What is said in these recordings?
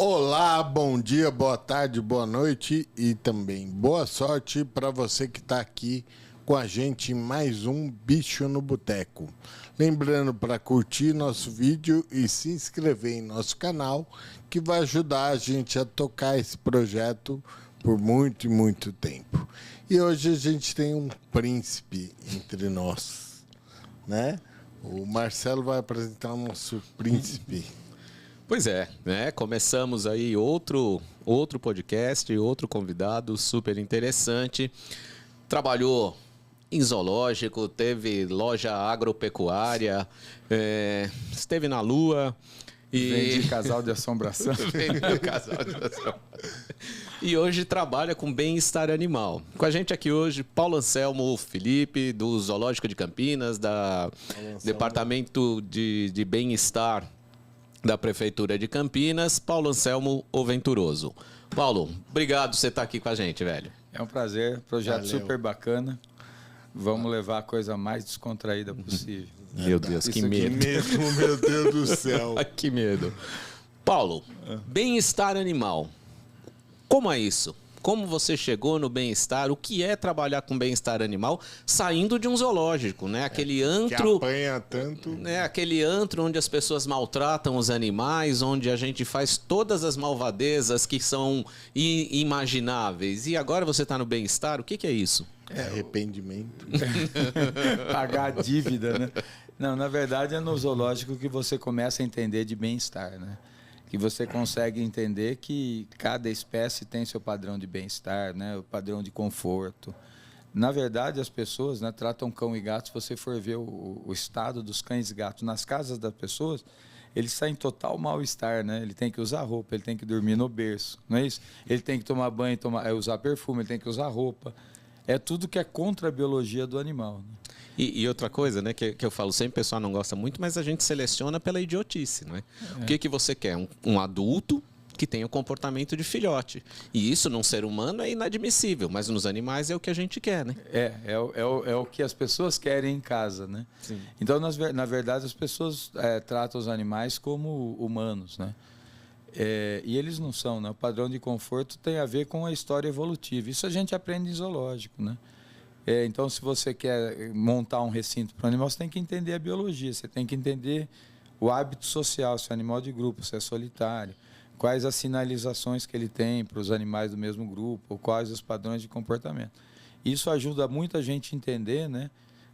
Olá, bom dia, boa tarde, boa noite e também boa sorte para você que está aqui com a gente em mais um Bicho no Boteco. Lembrando para curtir nosso vídeo e se inscrever em nosso canal, que vai ajudar a gente a tocar esse projeto por muito e muito tempo. E hoje a gente tem um príncipe entre nós, né? O Marcelo vai apresentar o nosso príncipe. Pois é, né? Começamos aí outro podcast, outro convidado super interessante. Trabalhou em zoológico, teve loja agropecuária, esteve na Lua. Vendi casal de assombração. Vendeu casal de assombração. E hoje trabalha com bem-estar animal. Com a gente aqui hoje, Paulo Anselmo Felipe, do Zoológico de Campinas, Departamento de Bem-Estar da Prefeitura de Campinas, Paulo Anselmo O Venturoso. Paulo, obrigado por você estar aqui com a gente, velho. É um prazer, projeto Valeu. super bacana. Vamos levar a coisa mais descontraída possível. Meu Deus, que Isso aqui medo. Mesmo, meu Deus do céu. Que medo. Paulo, bem-estar animal. Como é isso? Como você chegou no bem-estar? O que é trabalhar com bem-estar animal saindo de um zoológico, né? Aquele Que antro, apanha tanto. né? Aquele antro onde as pessoas maltratam os animais, onde a gente faz todas as malvadezas que são imagináveis. E agora você está no bem-estar? O que é isso? Arrependimento. Pagar a dívida, né? Não, na verdade é no zoológico que você começa a entender de bem-estar, né? Que você consegue entender que cada espécie tem seu padrão de bem-estar, né? O padrão de conforto. Na verdade, as pessoas, né, tratam cão e gato, se você for ver o estado dos cães e gatos nas casas das pessoas, eles estão em total mal-estar, né? Ele tem que usar roupa, ele tem que dormir no berço, não é isso? Ele tem que tomar banho, usar perfume, ele tem que usar roupa. É tudo que é contra a biologia do animal, né? E outra coisa, né, que eu falo sempre, o pessoal não gosta muito, mas a gente seleciona pela idiotice, né? O que você quer? Um adulto que tenha o comportamento de filhote. E isso num ser humano é inadmissível, mas nos animais é o que a gente quer, né? É o que as pessoas querem em casa, né? Sim. Então, na verdade, as pessoas tratam os animais como humanos, né? E eles não são, né? O padrão de conforto tem a ver com a história evolutiva. Isso a gente aprende em zoológico, né? Então, se você quer montar um recinto para o animal, você tem que entender a biologia, você tem que entender o hábito social, se é animal de grupo, se é solitário, quais as sinalizações que ele tem para os animais do mesmo grupo, ou quais os padrões de comportamento. Isso ajuda muita gente a entender, né,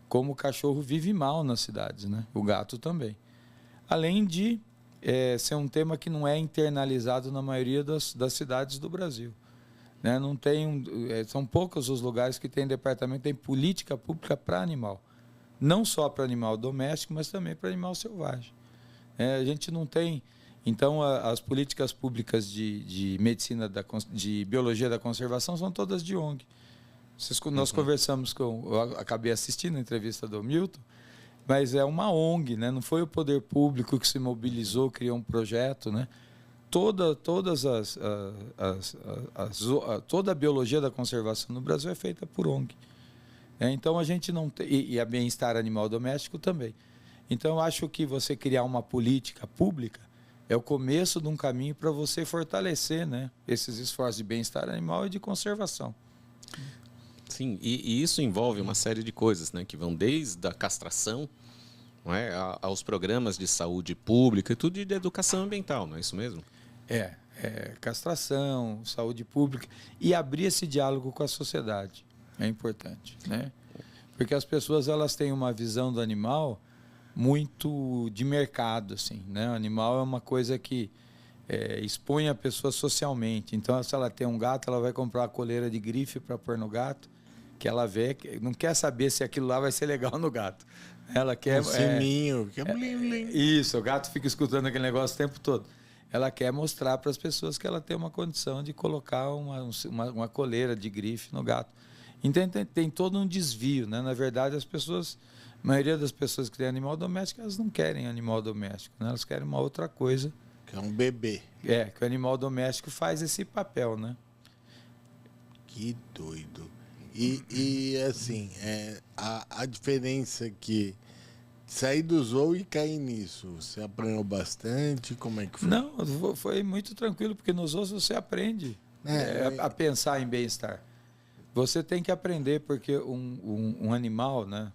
como o cachorro vive mal nas cidades, né? O gato também. Além de ser um tema que não é internalizado na maioria das cidades do Brasil. Né? Não tem são poucos os lugares que tem departamento, tem política pública para animal. Não só para animal doméstico, mas também para animal selvagem. A gente não tem. Então, as políticas públicas de medicina, de biologia da conservação são todas de ONG. Nós conversamos eu acabei assistindo a entrevista do Milton, mas é uma ONG, né? Não foi o poder público que se mobilizou, criou um projeto, né? Toda a biologia da conservação no Brasil é feita por ONG. Então a gente não tem, e a bem-estar animal doméstico também. Então eu acho que você criar uma política pública é o começo de um caminho para você fortalecer, né, esses esforços de bem-estar animal e de conservação. Sim, e isso envolve uma série de coisas, né, que vão desde a castração, não é, aos programas de saúde pública e tudo de educação ambiental, não é isso mesmo? Castração, saúde pública e abrir esse diálogo com a sociedade é importante, né? Porque as pessoas elas têm uma visão do animal muito de mercado, assim, né? O animal é uma coisa que expõe a pessoa socialmente. Então, se ela tem um gato, ela vai comprar uma coleira de grife para pôr no gato, que ela vê, não quer saber se aquilo lá vai ser legal no gato. Ela quer Sininho, que é blim, blim. Isso, o gato fica escutando aquele negócio o tempo todo. Ela quer mostrar para as pessoas que ela tem uma condição de colocar uma coleira de grife no gato. Então tem todo um desvio, né? Na verdade, a maioria das pessoas que têm animal doméstico, elas não querem animal doméstico, né? Elas querem uma outra coisa. Que é um bebê. Que o animal doméstico faz esse papel, né? Que doido. E assim, a diferença que sair do zoo e cair nisso, você apanhou bastante? Como é que foi? Não, foi muito tranquilo, porque nos zoos você aprende a pensar em bem-estar. Você tem que aprender, porque um animal, né?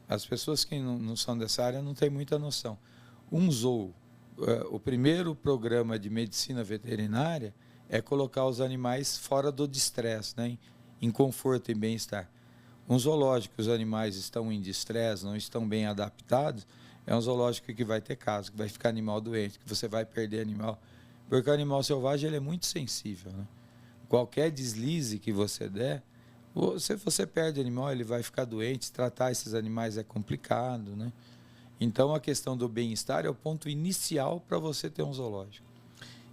As pessoas que não são dessa área não têm muita noção. Um zoo, o primeiro programa de medicina veterinária é colocar os animais fora do estresse, né? Em conforto e bem-estar. Um zoológico que os animais estão em estresse, não estão bem adaptados, é um zoológico que vai ter casos, que vai ficar animal doente, que você vai perder animal. Porque o animal selvagem ele é muito sensível, né? Qualquer deslize que você der, se você perde animal, ele vai ficar doente. Tratar esses animais é complicado, né? Então, a questão do bem-estar é o ponto inicial para você ter um zoológico.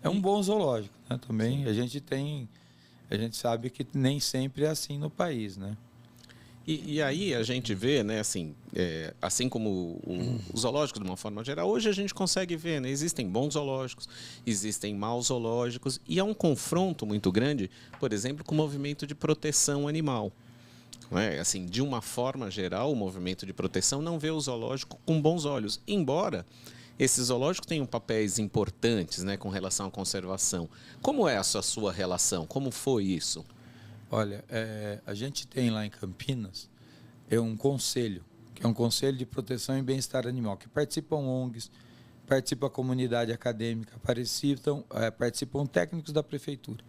É um bom zoológico, né? Também a gente sabe que nem sempre é assim no país, né? E aí a gente vê, né, assim como os zoológicos de uma forma geral, hoje a gente consegue ver, né, existem bons zoológicos, existem maus zoológicos, e há um confronto muito grande, por exemplo, com o movimento de proteção animal. Não é? Assim, de uma forma geral, o movimento de proteção não vê o zoológico com bons olhos, embora esses zoológicos tenham papéis importantes, né, com relação à conservação. Como é essa sua relação? Como foi isso? Olha, a gente tem lá em Campinas um conselho, que é um conselho de proteção e bem-estar animal, que participam ONGs, participa a comunidade acadêmica, participam técnicos da prefeitura.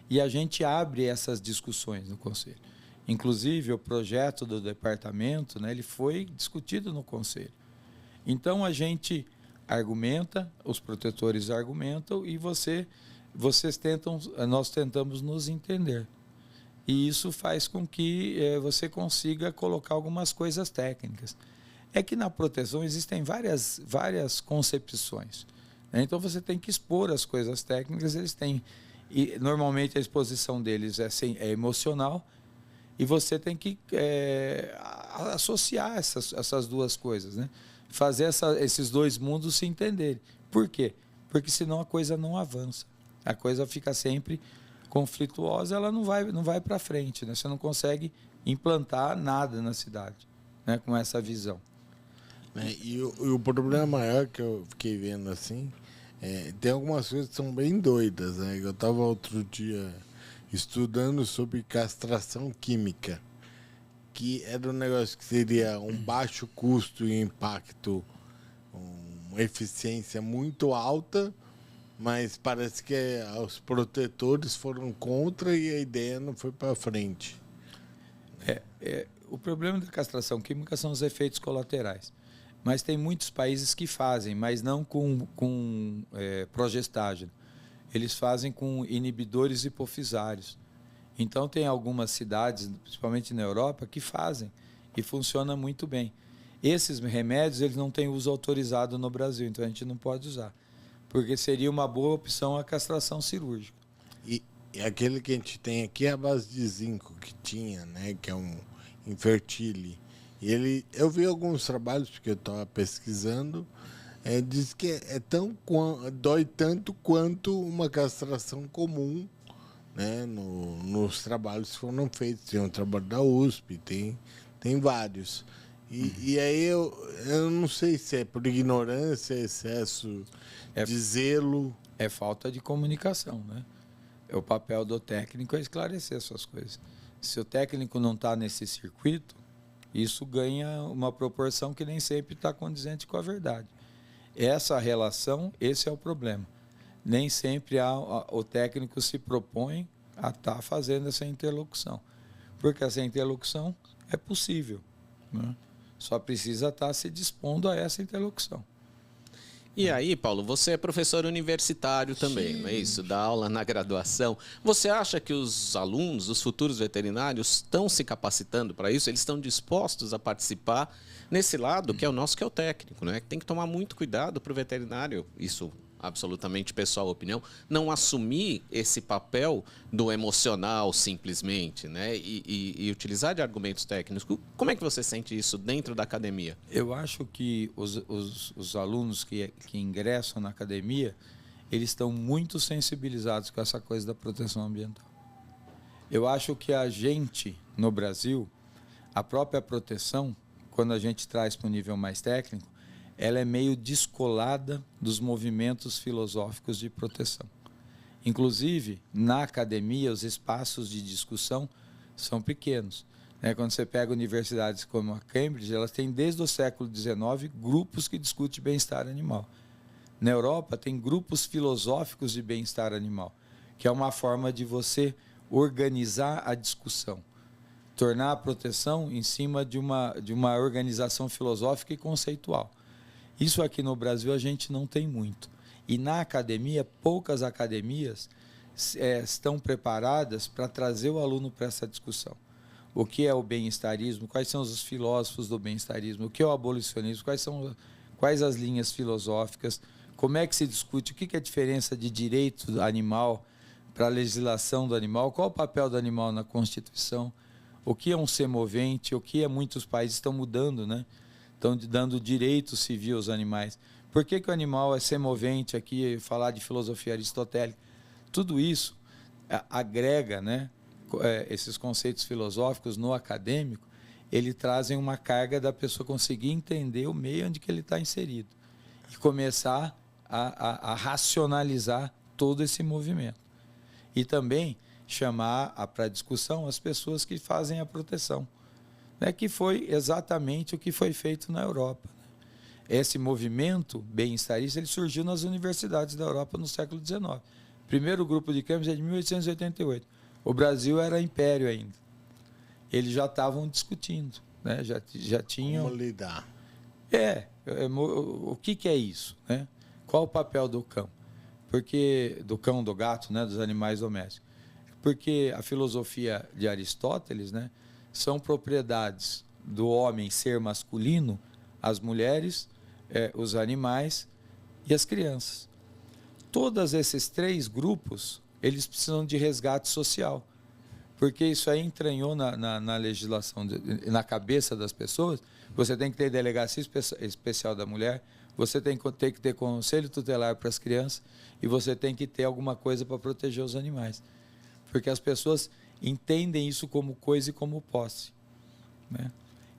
E a gente abre essas discussões no conselho. Inclusive, o projeto do departamento, né, ele foi discutido no conselho. Então, a gente argumenta, os protetores argumentam e nós tentamos nos entender. E isso faz com que você consiga colocar algumas coisas técnicas. É que na proteção existem várias concepções, né? Então você tem que expor as coisas técnicas, e normalmente a exposição deles é emocional, e você tem que associar essas duas coisas, né? Fazer esses dois mundos se entenderem. Por quê? Porque senão a coisa não avança. A coisa fica sempre conflituosa, ela não vai para frente, né? Você não consegue implantar nada na cidade, né, com essa visão. E o problema maior que eu fiquei vendo assim, tem algumas coisas que são bem doidas, né? Eu estava outro dia estudando sobre castração química, que era um negócio que seria um baixo custo e impacto, uma eficiência muito alta, mas parece que os protetores foram contra e a ideia não foi para frente. O problema da castração química são os efeitos colaterais. Mas tem muitos países que fazem, mas não com progestágeno. Eles fazem com inibidores hipofisários. Então, tem algumas cidades, principalmente na Europa, que fazem e funciona muito bem. Esses remédios eles não têm uso autorizado no Brasil, então a gente não pode usar. Porque seria uma boa opção a castração cirúrgica. E aquele que a gente tem aqui é a base de zinco que tinha, né? Que é um infertile. E eu vi alguns trabalhos, porque eu estava pesquisando, diz que dói tanto quanto uma castração comum, né? Nos trabalhos que foram feitos. Tem um trabalho da USP, tem vários. E aí eu não sei se é por ignorância, excesso de zelo. É falta de comunicação, né? O papel do técnico é esclarecer essas coisas. Se o técnico não está nesse circuito, isso ganha uma proporção que nem sempre está condizente com a verdade. Essa relação, esse é o problema. Nem sempre o técnico se propõe a estar fazendo essa interlocução. Porque essa interlocução é possível, né? Só precisa estar se dispondo a essa interlocução. E aí, Paulo, você é professor universitário também, não é isso? Dá aula na graduação. Você acha que os alunos, os futuros veterinários, estão se capacitando para isso? Eles estão dispostos a participar nesse lado, que é o nosso, que é o técnico, né? Tem que tomar muito cuidado para o veterinário, isso absolutamente pessoal opinião, não assumir esse papel do emocional simplesmente, né? E utilizar de argumentos técnicos. Como é que você sente isso dentro da academia? Eu acho que os alunos que ingressam na academia, eles estão muito sensibilizados com essa coisa da proteção ambiental. Eu acho que a gente, no Brasil, a própria proteção, quando a gente traz para um nível mais técnico, ela é meio descolada dos movimentos filosóficos de proteção. Inclusive, na academia, os espaços de discussão são pequenos. Quando você pega universidades como a Cambridge, elas têm desde o século XIX grupos que discutem bem-estar animal. Na Europa, tem grupos filosóficos de bem-estar animal, que é uma forma de você organizar a discussão, tornar a proteção em cima de uma organização filosófica e conceitual. Isso aqui no Brasil a gente não tem muito. E na academia, poucas academias estão preparadas para trazer o aluno para essa discussão. O que é o bem-estarismo? Quais são os filósofos do bem-estarismo? O que é o abolicionismo? Quais as linhas filosóficas? Como é que se discute? O que é a diferença de direito animal para a legislação do animal? Qual o papel do animal na Constituição? O que é um semovente? O que muitos países estão mudando, né? Estão dando direito civil aos animais. Por que o animal é semovente aqui, falar de filosofia aristotélica? Tudo isso agrega, né? Esses conceitos filosóficos no acadêmico, eles trazem uma carga da pessoa conseguir entender o meio onde que ele está inserido e começar a racionalizar todo esse movimento. E também chamar para discussão as pessoas que fazem a proteção, né? Que foi exatamente o que foi feito na Europa. Esse movimento bem-estarista ele surgiu nas universidades da Europa no século XIX. O primeiro grupo de Cambridge é de 1888. O Brasil era império ainda. Eles já estavam discutindo, né? Já tinham... Como lidar? O que é isso, né? Qual o papel do cão? Do cão, do gato, né? Dos animais domésticos. Porque a filosofia de Aristóteles, né? São propriedades do homem ser masculino, as mulheres, os animais e as crianças. Todos esses três grupos, eles precisam de resgate social, porque isso aí entranhou na legislação, na cabeça das pessoas. Você tem que ter delegacia especial da mulher, você tem que ter conselho tutelar para as crianças e você tem que ter alguma coisa para proteger os animais, porque as pessoas entendem isso como coisa e como posse, né?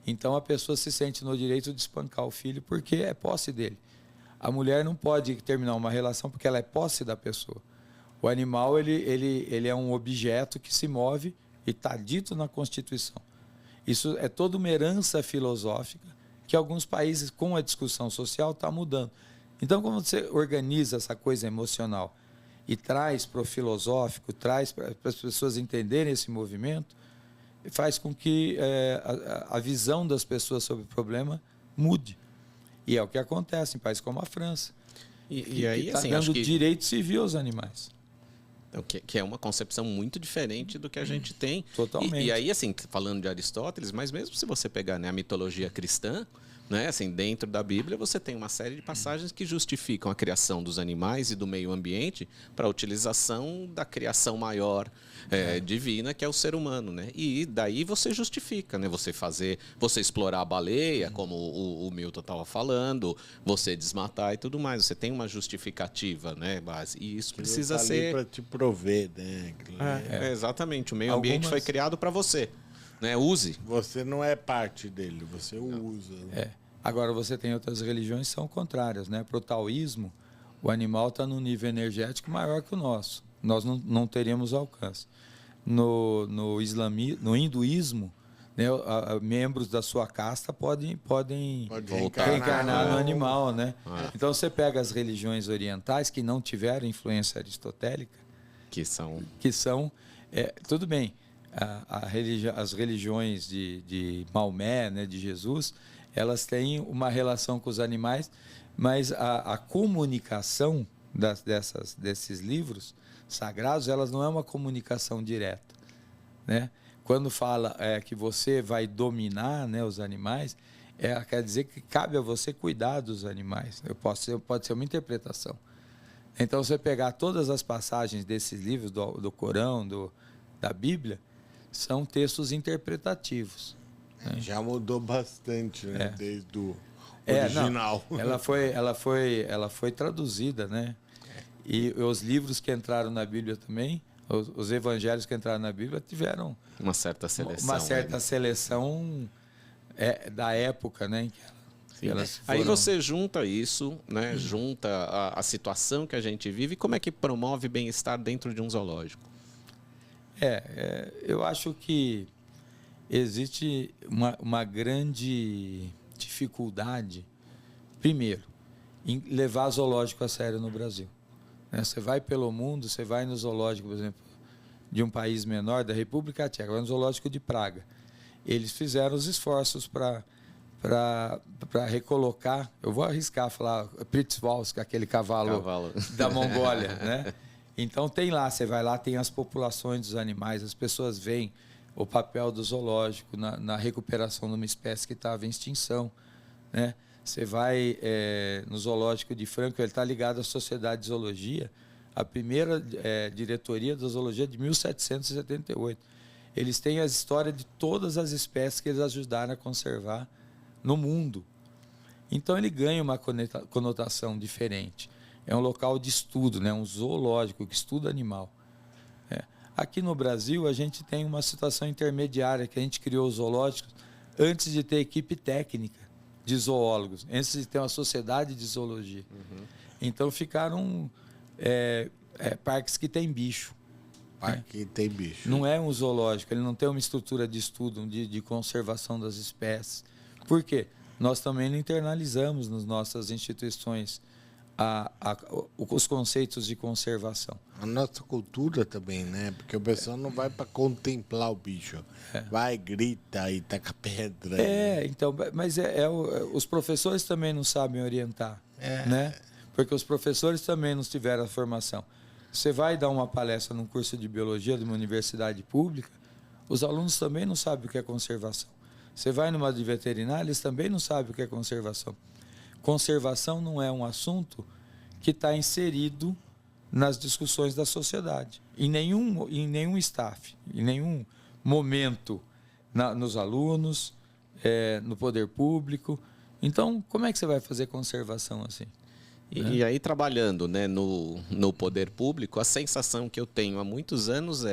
Então a pessoa se sente no direito de espancar o filho porque é posse dele. A mulher não pode terminar uma relação porque ela é posse da pessoa. O animal ele é um objeto que se move e está dito na Constituição. Isso é toda uma herança filosófica que alguns países, com a discussão social, está mudando. Então, quando você organiza essa coisa emocional e traz para o filosófico, traz para as pessoas entenderem esse movimento, faz com que a visão das pessoas sobre o problema mude. E é o que acontece em países como a França. E aí, está assim, dando acho que... direito civil aos animais. Que é uma concepção muito diferente do que a gente tem. Totalmente. E aí, assim, falando de Aristóteles, mas mesmo se você pegar, né, a mitologia cristã, né, assim, dentro da Bíblia, você tem uma série de passagens que justificam a criação dos animais e do meio ambiente para a utilização da criação maior divina, que é o ser humano, né? E daí você justifica, né? Você explorar a baleia, como o Milton estava falando, você desmatar e tudo mais. Você tem uma justificativa, né, base. E isso precisa ser para te prover, né? Exatamente. O meio ambiente foi criado para você, né? Use. Você não é parte dele, você o usa. Agora você tem outras religiões que são contrárias, né? Para o taoísmo, o animal está num nível energético maior que o nosso. Nós não teríamos alcance. No hinduísmo, né, membros da sua casta podem reencarnar no animal, né? Então você pega as religiões orientais que não tiveram influência aristotélica, que são tudo bem. As religiões de Maomé, né, de Jesus, elas têm uma relação com os animais, mas a comunicação desses livros sagrados, elas não é uma comunicação direta, né? Quando fala que você vai dominar, né, os animais, quer dizer que cabe a você cuidar dos animais. Pode ser uma interpretação. Então, você pegar todas as passagens desses livros, do Corão, da Bíblia, são textos interpretativos. Né? Já mudou bastante, né? Desde o original. Não, ela foi traduzida, né? E os livros que entraram na Bíblia também, os evangelhos que entraram na Bíblia tiveram uma certa seleção. Uma certa seleção da época, né? Aí você junta isso, né? Junta a situação que a gente vive. E como é que promove bem-estar dentro de um zoológico? Eu acho que existe uma grande dificuldade, primeiro, em levar zoológico a sério no Brasil. Você vai pelo mundo, você vai no zoológico, por exemplo, de um país menor, da República Tcheca, vai no zoológico de Praga. Eles fizeram os esforços para recolocar, eu vou arriscar falar, Pritzwals, que é aquele cavalo da Mongólia, né? Então tem lá, você vai lá, tem as populações dos animais, as pessoas veem o papel do zoológico na recuperação de uma espécie que estava em extinção, né? Você vai no zoológico de Frankfurt, ele está ligado à Sociedade de Zoologia, a primeira diretoria da zoologia de 1778. Eles têm a história de todas as espécies que eles ajudaram a conservar no mundo. Então ele ganha uma conotação diferente. É um local de estudo, né? Um zoológico que estuda animal. Aqui no Brasil, a gente tem uma situação intermediária, que a gente criou os zoológicos antes de ter equipe técnica de zoólogos, antes de ter uma sociedade de zoologia. Então ficaram parques que tem bicho. Parque tem bicho. Não é um zoológico, ele não tem uma estrutura de estudo, de conservação das espécies. Por quê? Nós também não internalizamos nas nossas instituições os conceitos de conservação. A nossa cultura também, né? Porque o pessoal não vai para contemplar o bicho. Vai, grita e taca pedra. Então, mas os professores também não sabem orientar, né? Porque os professores também não tiveram a formação. Você vai dar uma palestra num curso de biologia de uma universidade pública, os alunos também não sabem o que é conservação. Você vai numa de veterinária, eles também não sabem o que é conservação. Conservação não é um assunto que está inserido nas discussões da sociedade. Em nenhum staff, em nenhum momento nos alunos, no poder público. Então, como é que você vai fazer conservação assim? E aí, trabalhando, né, no poder público, a sensação que eu tenho há muitos anos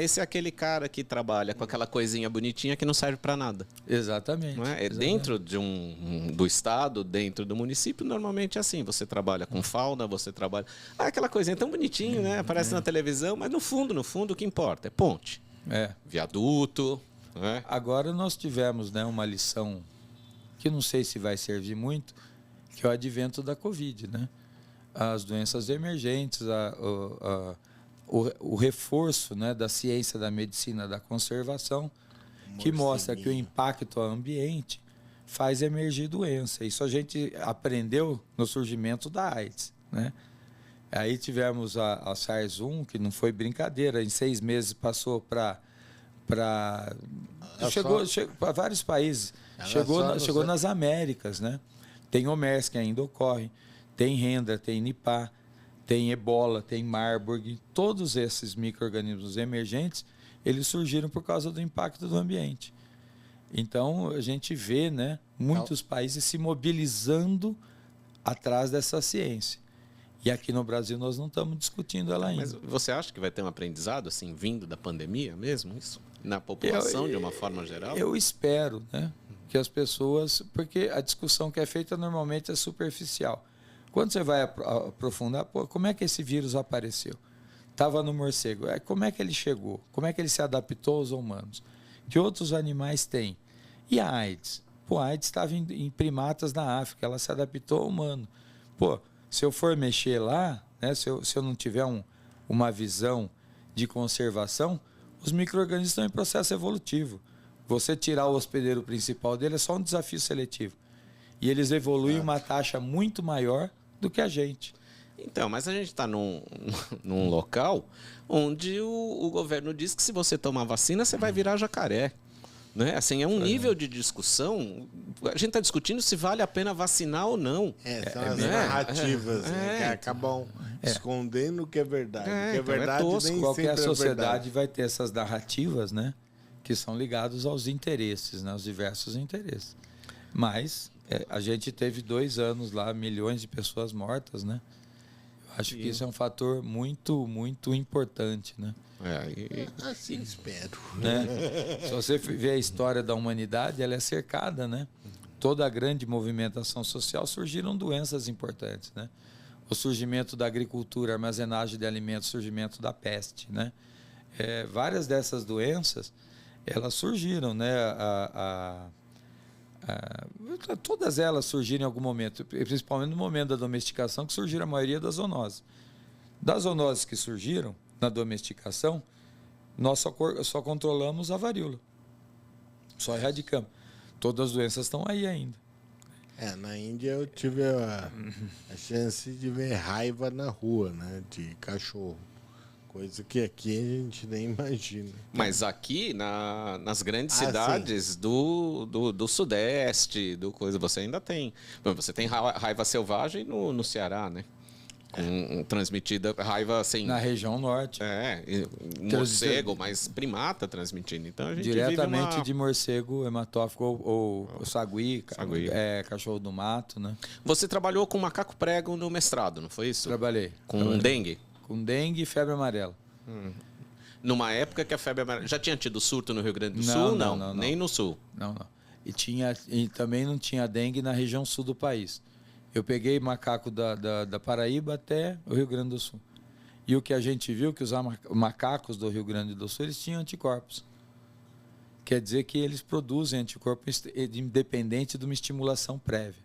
esse é aquele cara que trabalha com aquela coisinha bonitinha que não serve para nada. Exatamente. Não é? Dentro do estado, dentro do município, normalmente é assim. Você trabalha com fauna, você trabalha... aquela coisinha tão bonitinha, né? Aparece na televisão, mas no fundo, o que importa é ponte, viaduto. Né? Agora nós tivemos, né, uma lição que não sei se vai servir muito, que é o advento da Covid, né? As doenças emergentes, o reforço, né, da ciência, da medicina, da conservação, que mostra que o impacto ao ambiente faz emergir doença. Isso a gente aprendeu no surgimento da AIDS, né? Aí tivemos a SARS-1, que não foi brincadeira, em 6 meses passou chegou para vários países, chegou nas Américas, né? Tem o MERS, que ainda ocorre, tem Hendra, tem Nipah, tem Ebola, tem Marburg. Todos esses micro-organismos emergentes, eles surgiram por causa do impacto do ambiente. Então, a gente vê, né, muitos países se mobilizando atrás dessa ciência. E aqui no Brasil nós não estamos discutindo ela ainda. Mas você acha que vai ter um aprendizado assim, vindo da pandemia mesmo, isso? Na população, de uma forma geral? Eu espero, né? Que as pessoas... Porque a discussão que é feita normalmente é superficial. Quando você vai aprofundar, como é que esse vírus apareceu? Estava no morcego. Como é que ele chegou? Como é que ele se adaptou aos humanos? Que outros animais têm? E a AIDS? A AIDS estava em primatas na África. Ela se adaptou ao humano. Se eu for mexer lá, né, se eu não tiver uma visão de conservação, os micro-organismos estão em processo evolutivo. Você tirar o hospedeiro principal dele é só um desafio seletivo. E eles evoluem uma taxa muito maior do que a gente. Então, mas a gente está num local onde o governo diz que se você tomar vacina, você vai virar jacaré. Né? Assim, é um nível de discussão. A gente está discutindo se vale a pena vacinar ou não. São as narrativas que acabam escondendo o que é verdade. O que é verdade nem qualquer sempre sociedade vai ter essas narrativas, né? Que são ligados aos interesses, né, aos diversos interesses. Mas a gente teve 2 anos lá, milhões de pessoas mortas, né? Eu acho que isso é um fator muito, muito importante, né? Assim espero. Né? Se você ver a história da humanidade, ela é cercada, né? Toda a grande movimentação social surgiram doenças importantes, né? O surgimento da agricultura, armazenagem de alimentos, surgimento da peste, né? Várias dessas doenças, elas surgiram, né? Todas elas surgiram em algum momento, principalmente no momento da domesticação, que surgiram a maioria das zoonoses. Das zoonoses que surgiram na domesticação, nós só controlamos a varíola, só erradicamos. Todas as doenças estão aí ainda. Na Índia eu tive a chance de ver raiva na rua, né? De cachorro. Coisa que aqui a gente nem imagina. Mas aqui, nas grandes cidades do Sudeste, você ainda tem. Você tem raiva selvagem no Ceará, né? Transmitida raiva assim. Na região norte. Morcego, mas primata transmitindo. Então a gente diretamente de morcego hematófago ou sagui, cachorro do mato, né? Você trabalhou com macaco prego no mestrado, não foi isso? Trabalhei. Dengue? Com dengue e febre amarela. Numa época que a febre amarela... Já tinha tido surto no Rio Grande do Sul? Não, nem no Sul. Não. E também não tinha dengue na região sul do país. Eu peguei macaco da Paraíba até o Rio Grande do Sul. E o que a gente viu, que os macacos do Rio Grande do Sul, eles tinham anticorpos. Quer dizer que eles produzem anticorpos independente de uma estimulação prévia.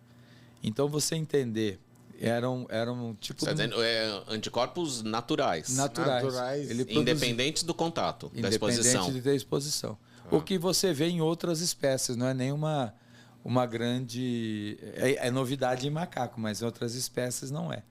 Então, você entender, eram tipo... Você está dizendo, anticorpos naturais. Naturais. Independentes do contato, da exposição. Independente da exposição. O que você vê em outras espécies, não é nenhuma... uma grande... É novidade em macaco, mas em outras espécies não é.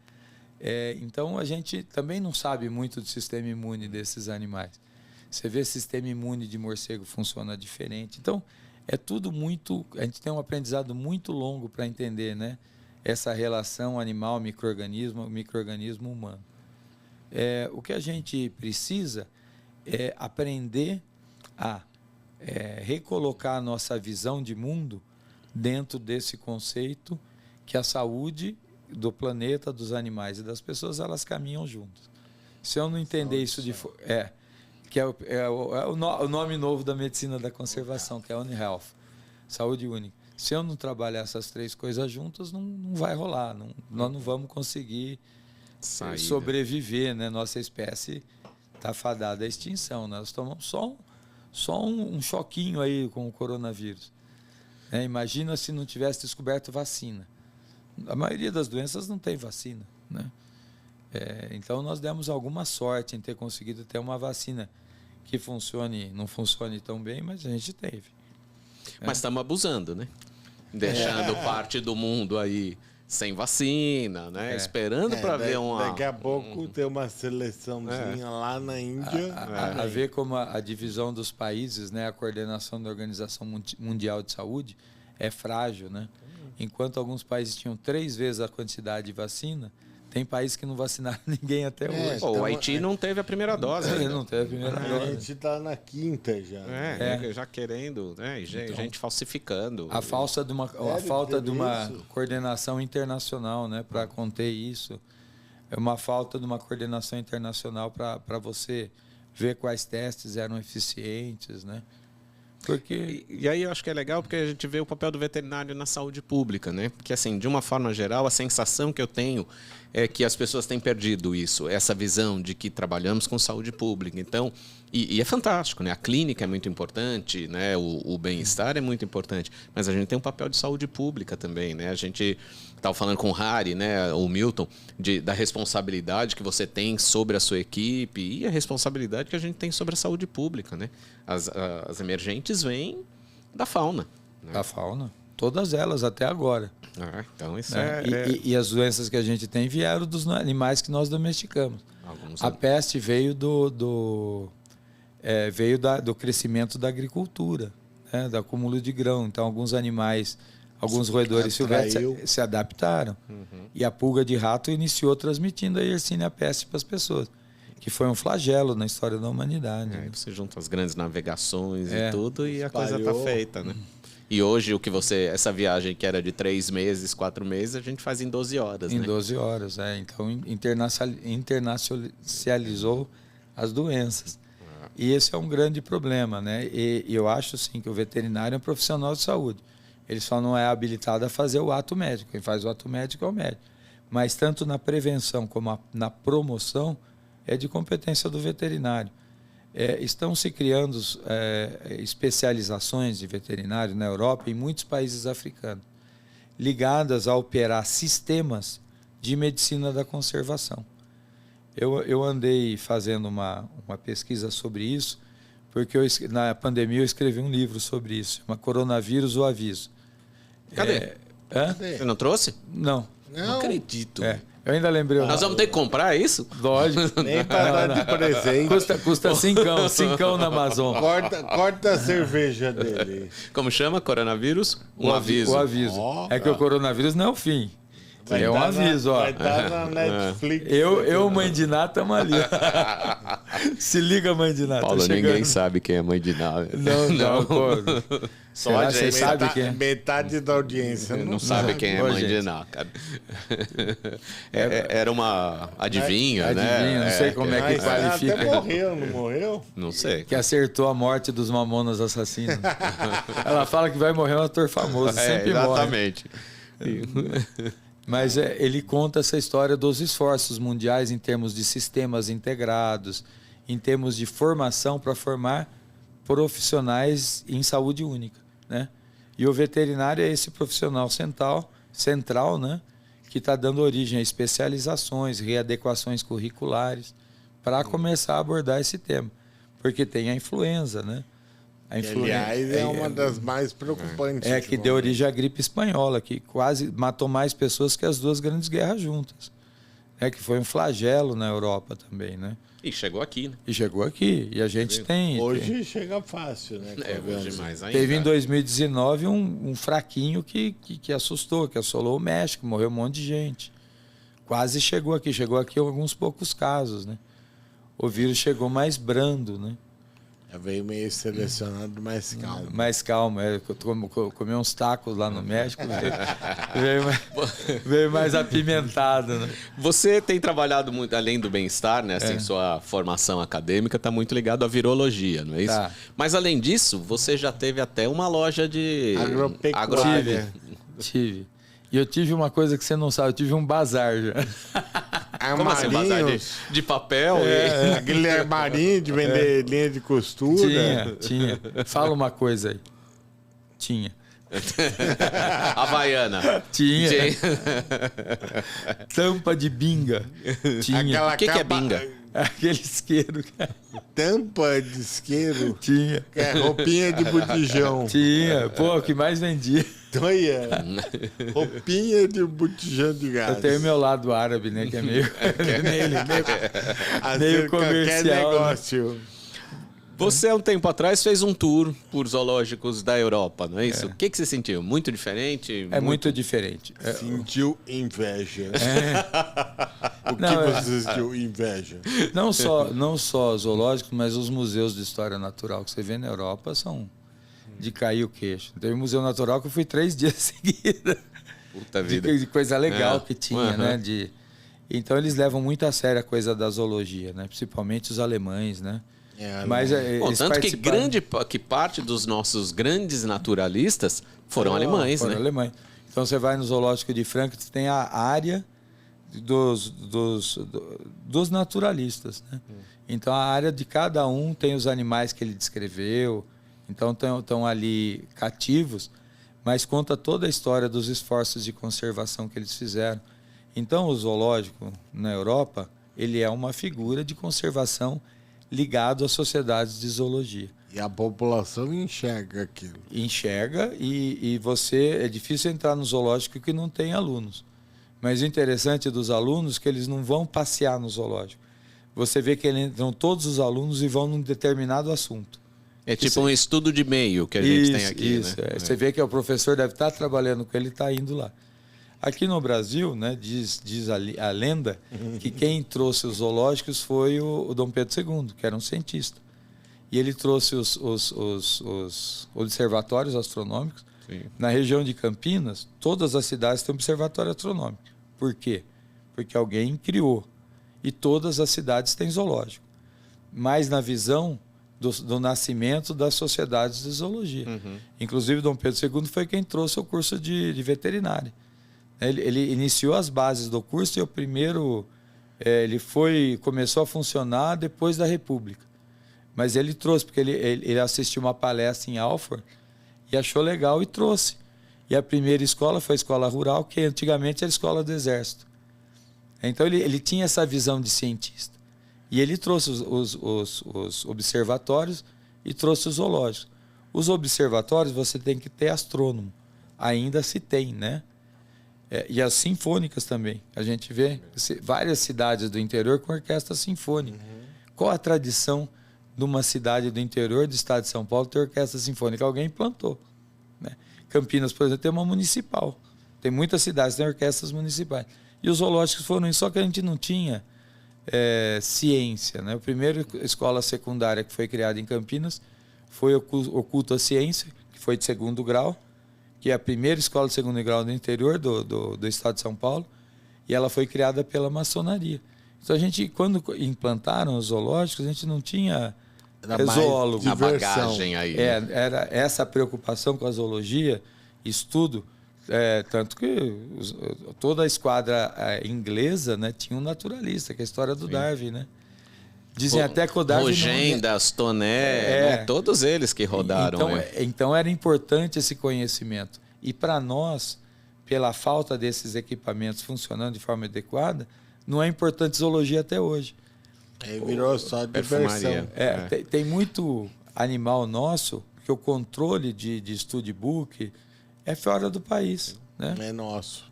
Então, a gente também não sabe muito do sistema imune desses animais. Você vê o sistema imune de morcego funciona diferente. Então, é tudo muito... A gente tem um aprendizado muito longo para entender, né? Essa relação animal-micro-organismo, micro-organismo humano. O que a gente precisa é aprender a recolocar a nossa visão de mundo dentro desse conceito que a saúde do planeta, dos animais e das pessoas, elas caminham juntas. Se eu não entender isso que é o nome novo da medicina da conservação, que é One Health, saúde única. Se eu não trabalhar essas três coisas juntas, não vai rolar, nós não vamos conseguir sobreviver, né? Nossa espécie está fadada à extinção. Nós tomamos só um choquinho aí com o coronavírus. Imagina se não tivesse descoberto vacina. A maioria das doenças não tem vacina, né? Então, nós demos alguma sorte em ter conseguido ter uma vacina que não funcione tão bem, mas a gente teve. Mas estamos abusando, né? Deixando parte do mundo aí sem vacina, né? Esperando para ver uma... Daqui a pouco tem uma seleçãozinha lá na Índia. A ver como a divisão dos países, né? A coordenação da Organização Mundial de Saúde é frágil, né? Enquanto alguns países tinham 3 vezes a quantidade de vacina, tem países que não vacinaram ninguém até hoje. O Haiti não teve a primeira dose. Não teve a primeira dose. A gente está na 5ª já. Já querendo, né? Gente falsificando. A falta de uma coordenação internacional, né, para conter isso. É uma falta de uma coordenação internacional para você ver quais testes eram eficientes, né? E aí eu acho que é legal porque a gente vê o papel do veterinário na saúde pública, né? Porque, assim, de uma forma geral, a sensação que eu tenho é que as pessoas têm perdido isso, essa visão de que trabalhamos com saúde pública. Então, e é fantástico, né? A clínica é muito importante, né? O bem-estar é muito importante, mas a gente tem um papel de saúde pública também, né? A gente estava falando com o Harry, né? O Milton, da responsabilidade que você tem sobre a sua equipe e a responsabilidade que a gente tem sobre a saúde pública, né? As emergentes vêm da fauna. Né? Da fauna. Todas elas, até agora. Então isso E as doenças que a gente tem vieram dos animais que nós domesticamos. A peste veio do crescimento da agricultura, né? Do acúmulo de grão. Então, alguns animais, alguns roedores silvestres se adaptaram. E a pulga de rato iniciou transmitindo a Yersinia pestis para as pessoas, que foi um flagelo na história da humanidade. Né? Você junta as grandes navegações e tudo, e a coisa está feita, né? E hoje, essa viagem que era de 3 meses, 4 meses, a gente faz em 12 horas, Em né? 12 horas, Então, internacionalizou as doenças. E esse é um grande problema, né? E eu acho, sim, que o veterinário é um profissional de saúde. Ele só não é habilitado a fazer o ato médico. Quem faz o ato médico é o médico. Mas tanto na prevenção como na promoção é de competência do veterinário. Estão se criando especializações de veterinário na Europa e em muitos países africanos, ligadas a operar sistemas de medicina da conservação. Eu andei fazendo uma pesquisa sobre isso, porque na pandemia eu escrevi um livro sobre isso, chama Coronavírus, o Aviso. Cadê? Você não trouxe? Não. Não acredito. Eu ainda lembrei. Nós vamos ter que comprar isso? Lógico. Nem para dar de presente. Custa cincão na Amazon. Corta a cerveja dele. Como chama? Coronavírus? Um aviso. O aviso. É que o coronavírus não é o fim. É um aviso, ó. Vai dar na Netflix. Mãe de Ná, estamos ali. Se liga, mãe de Ná. Paulo, ninguém sabe quem é mãe de Ná. Não, pô. Só a gente sabe quem é. Metade da audiência não sabe quem é mãe de Ná, cara. Era uma adivinha, né? Adivinha, não sei como é que qualifica. Até morreu, não morreu? Não sei. Que acertou a morte dos Mamonas Assassinos. Ela fala que vai morrer um ator famoso, sempre exatamente. Morre. Mas ele conta essa história dos esforços mundiais em termos de sistemas integrados, em termos de formação para formar profissionais em saúde única, né? E o veterinário é esse profissional central, né? Que está dando origem a especializações, readequações curriculares para começar a abordar esse tema. Porque tem a influenza, né? Aliás, é uma das mais preocupantes. Que deu origem à gripe espanhola, que quase matou mais pessoas que as duas grandes guerras juntas. Que foi um flagelo na Europa também, né? E chegou aqui, né? E a gente tem... Hoje chega fácil, né? Hoje mais ainda. Teve em 2019 um fraquinho que assustou, que assolou o México, morreu um monte de gente. Quase chegou aqui alguns poucos casos, né? O vírus chegou mais brando, né? Veio meio selecionado mais calmo. Mais calmo. Comi uns tacos lá no México, veio mais apimentado. Né? Você tem trabalhado muito, além do bem-estar, né? Assim, sua formação acadêmica está muito ligado à virologia, não é isso? Tá. Mas, além disso, você já teve até uma loja de agropecuária. Tive. E eu tive uma coisa que você não sabe, eu tive um bazar já. Como assim, bazar de papel? Aquele armarinho de vender linha de costura. Tinha. Fala uma coisa aí. Tinha. Havaiana. Tinha. Tampa de binga. Tinha. O que é binga? Aquele isqueiro. Tampa de isqueiro? Tinha. Roupinha de botijão. Tinha. Pô, o que mais vendia. Olha, roupinha de botijão de gás. Eu tenho meu lado árabe, né? Que é meio comercial. Negócio. Você, há um tempo atrás, fez um tour por zoológicos da Europa, não é isso? O que você sentiu? Muito diferente? Muito diferente. Sentiu inveja. O que você sentiu inveja? Não só zoológicos, mas os museus de história natural que você vê na Europa são de cair o queixo. Teve um museu natural que eu fui 3 dias seguidos. Puta vida. De coisa legal que tinha, né? Então eles levam muito a sério a coisa da zoologia, né? Principalmente os alemães, né? Mas tanto que parte dos nossos grandes naturalistas foram alemães, né? Alemães. Então você vai no zoológico de Frankfurt, tem a área dos naturalistas, né? Então a área de cada um tem os animais que ele descreveu. Então estão ali cativos, mas conta toda a história dos esforços de conservação que eles fizeram. Então o zoológico na Europa, ele é uma figura de conservação ligado às sociedades de zoologia. E a população enxerga aquilo. Enxerga e é difícil entrar no zoológico que não tem alunos. Mas o interessante dos alunos é que eles não vão passear no zoológico. Você vê que entram todos os alunos e vão num determinado assunto. É tipo um estudo de meio que a gente tem aqui, isso, né? Você vê que o professor deve estar trabalhando com ele e está indo lá. Aqui no Brasil, né, diz a lenda que quem trouxe os zoológicos foi o Dom Pedro II, que era um cientista. E ele trouxe os observatórios astronômicos. Sim. Na região de Campinas, todas as cidades têm um observatório astronômico. Por quê? Porque alguém criou. E todas as cidades têm zoológico. Mas na visão do nascimento das sociedades de zoologia. Inclusive, Dom Pedro II foi quem trouxe o curso de veterinária. Ele iniciou as bases do curso e o primeiro ele começou a funcionar depois da República. Mas ele trouxe, porque ele assistiu uma palestra em Alford e achou legal e trouxe. E a primeira escola foi a escola rural, que antigamente era a escola do Exército. Então ele tinha essa visão de cientista. E ele trouxe os observatórios e trouxe os zoológicos. Os observatórios você tem que ter astrônomo. Ainda se tem, né? E as sinfônicas também. A gente vê várias cidades do interior com orquestra sinfônica. Qual a tradição de uma cidade do interior do estado de São Paulo ter orquestra sinfônica? Alguém implantou, né? Campinas, por exemplo, tem uma municipal. Tem muitas cidades que têm orquestras municipais. E os zoológicos foram isso, só que a gente não tinha ciência, né? A primeira escola secundária que foi criada em Campinas foi o Culto à Ciência, que foi de 2º grau, que é a primeira escola de 2º grau do interior do estado de São Paulo, e ela foi criada pela maçonaria. Então, quando implantaram os zoológicos, a gente não tinha zoólogo. A bagagem aí. Era essa preocupação com a zoologia, estudo, tanto que toda a esquadra inglesa, né, tinha um naturalista, que é a história do Darwin, né? Dizem até que o Darwin... Rogendas, Toné, né? Todos eles que rodaram. Então era importante esse conhecimento. E para nós, pela falta desses equipamentos funcionando de forma adequada, não é importante zoologia até hoje. Virou só diversão. Tem muito animal nosso que o controle de studbook é fora do país, né? É nosso.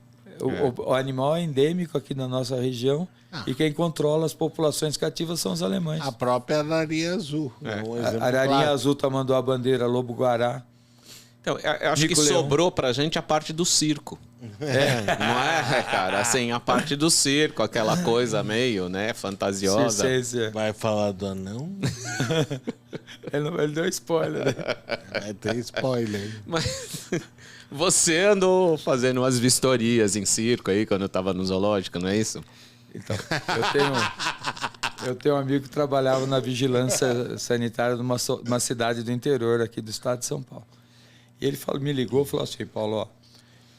O animal é endêmico aqui na nossa região e quem controla as populações cativas são os alemães. A própria ararinha azul. A ararinha azul tamanduá-bandeira, lobo-guará. Então, eu acho que sobrou pra gente a parte do circo. Não é, cara? Assim, a parte do circo, aquela coisa meio, né, fantasiosa. Vai falar do anão? Ele deu spoiler, né? Vai ter spoiler. Mas você andou fazendo umas vistorias em circo aí quando eu tava no zoológico, não é isso? Então, eu tenho um amigo que trabalhava na vigilância sanitária de uma cidade do interior aqui do estado de São Paulo. E ele me ligou e falou assim: Paulo, ó,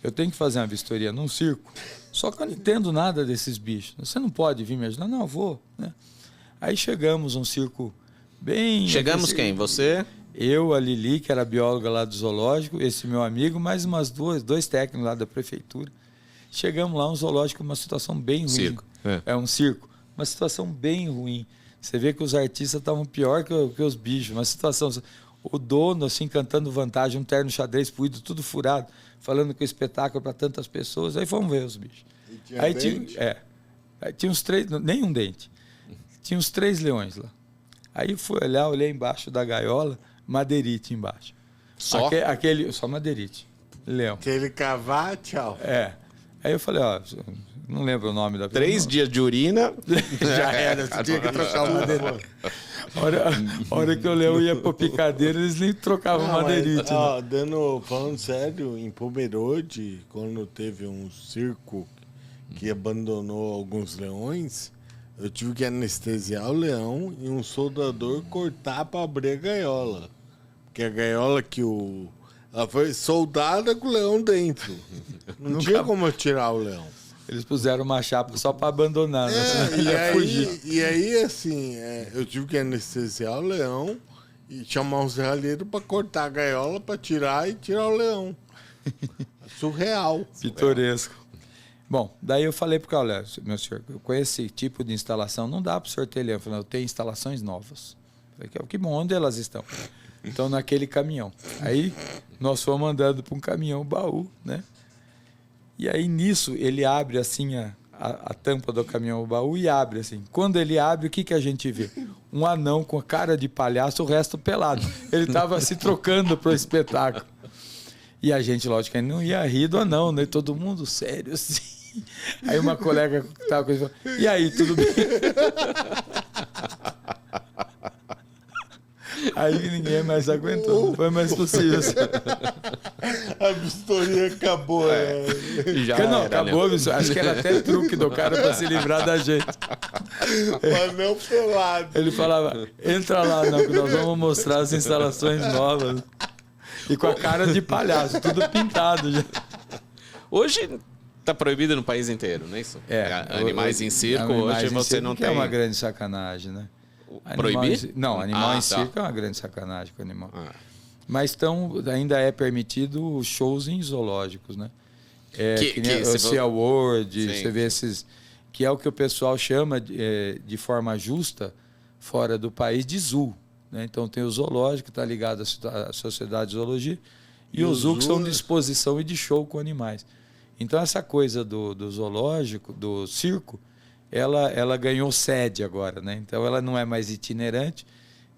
eu tenho que fazer uma vistoria num circo, só que eu não entendo nada desses bichos. Você não pode vir me ajudar? Não, eu vou, né? Aí chegamos um circo bem... Chegamos quem? Você? Eu, a Lili, que era bióloga lá do zoológico, esse meu amigo, mais dois técnicos lá da prefeitura. Chegamos lá, um zoológico, uma situação bem ruim. Circo. Um circo. Uma situação bem ruim. Você vê que os artistas estavam pior que os bichos. Uma situação... O dono, assim, cantando vantagem, um terno xadrez puído, tudo furado, falando que o espetáculo para tantas pessoas. Aí fomos ver os bichos. Aí tinha uns 3, nenhum dente. Tinha uns 3 leões lá. Aí fui olhar, olhei embaixo da gaiola, madeirite embaixo. Só? Só madeirite. Leão. Aquele cavar, tchau. Aí eu falei, ó, não lembro o nome da pessoa. 3 dias de urina. Já era, você tinha que trocar o madeirite. A hora que o leão ia para picadeira, eles nem trocavam madeirite. Falando sério, em Pomerode, quando teve um circo que abandonou alguns leões, eu tive que anestesiar o leão e um soldador cortar para abrir a gaiola. Porque a gaiola ela foi soldada com o leão dentro. Não tinha como eu tirar o leão. Eles puseram uma chapa só para abandonar. E aí, assim, eu tive que anestesiar o leão e chamar um serralheiro para cortar a gaiola, para tirar o leão. Surreal. Pitoresco. Bom, daí eu falei para o cara, olha, meu senhor, com esse tipo de instalação não dá para o senhor ter leão. Eu falei, eu tenho instalações novas. Eu falei, que bom, onde elas estão? Então, naquele caminhão. Aí, nós fomos andando para um caminhão baú, né? E aí, nisso, ele abre assim a tampa do caminhão baú e abre assim. Quando ele abre, o que a gente vê? Um anão com a cara de palhaço, o resto pelado. Ele estava se trocando para o espetáculo. E a gente, lógico, não ia rir do anão, né? Todo mundo sério assim. Aí uma colega que estava com ele falou, e aí, tudo bem? Aí ninguém mais aguentou, não foi mais possível. A vistoria acabou. Já não, acabou, né? Acho que era até truque do cara para se livrar da gente. Mas não pelado. Ele falava, entra lá, não, que nós vamos mostrar as instalações novas. E com a cara de palhaço, tudo pintado já. Hoje está proibido no país inteiro, não é isso? Animais em circo, hoje você não tem... É uma grande sacanagem, né? Proibir? Não, animal em circo é uma grande sacanagem com o animal. Mas ainda é permitido os shows em zoológicos, né? Que nem o Sea World, você vê esses... Que é o que o pessoal chama de forma justa, fora do país, de zoo. Né? Então tem o zoológico, que está ligado à Sociedade de Zoologia, e o zoo, que são de exposição e de show com animais. Então essa coisa do zoológico, do circo, ela ganhou sede agora, né? Então ela não é mais itinerante,